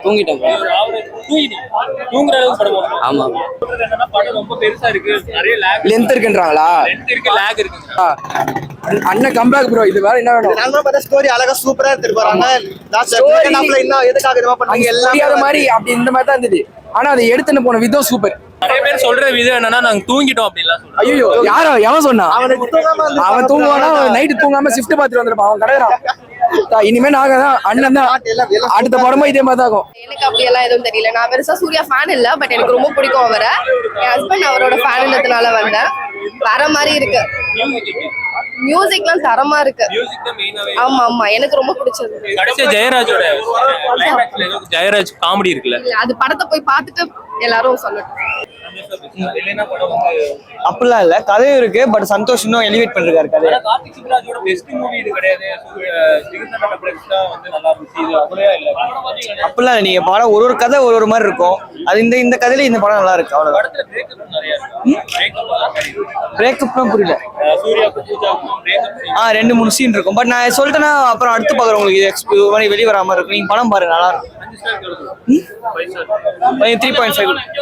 தூங்கிட்டேன். தூங்குற அளவுக்கு படம் ஆமா. என்னன்னா படம் ரொம்ப பெருசா இருக்கு, நிறைய லேக் லென்த் இருக்குன்றாங்களா? லென்த் இருக்கு, லேக் இருக்கு. அண்ணன் கம்பேக் ப்ரோ. இது வேற என்ன வேணும்? நான் பார்த்தா ஸ்டோரி அழகா சூப்பரா எடுத்துட்டு போறாங்க. இன்னும் எதுக்காக இதுவா பண்ணாங்க எல்லாம் தெரியாத மாதிரி அப்படி இந்த மாதிரி தான் இருந்தது. ஆனா அதை எடுத்துன்னு போன விதம் சூப்பர். நிறைய பேர் சொல்ற விதம் என்னன்னா நாங்க தூங்கிட்டோம் அப்படிலாம் சொல்றாங்க. ஐயோ யாரோ எவன் சொன்னா? அவன் தூங்குவானா? நைட்டு தூங்காம ஷிஃப்ட் பார்த்துட்டு வந்திருப்பான். அவன் கிடையாது. இனிமே நாங்க தான் அண்ணன் தான். அடுத்த படமும் இதே மாதிரி தான் இருக்கும். எனக்கு அப்படியெல்லாம் எதுவும் தெரியல. நான் பெருசா சூர்யா ஃபேன் இல்ல, பட் எனக்கு ரொம்ப பிடிக்கும் அவரை. என் ஹஸ்பண்ட் அவரோட ஃபேன்ன்றதுனால வந்தேன். வர மாதிரி இருக்கு. மியூசிக்லாம் தரமா இருக்கு. ஆமா ஆமா, எனக்கு ரொம்ப பிடிச்சது. கடைசியா ஜெயராஜோட ஜெயராஜ் காமெடி இருக்குல்ல, அது படத்தை போய் பார்த்துட்டு எல்லாரும் சொல்லட்டும். அப்படிலாம் இல்ல, கதையும் இருக்கு. பட் சந்தோஷ் இன்னும் எலிவேட் பண்ணிருக்காரு கதையை. கார்த்திக் சுப்ராஜோட பெஸ்ட் மூவி இது கிடையாது. அப்படிலாம் இல்ல, நீங்க படம் ஒரு கதை ஒரு மாதிரி இருக்கும். அது இந்த கதையில இந்த படம் நல்லா இருக்கு. அவ்வளவுதான். பிரேக்கப்லாம் புரியல. ரெண்டு மூணு சீன் இருக்கும். பட் நான் சொல்லிட்டேன்னா அப்புறம் அடுத்து பாக்குறேன் உங்களுக்கு வெளியே வராம இருக்கும். நீங்க படம் பாருங்க, நல்லா இருக்கும். 3.5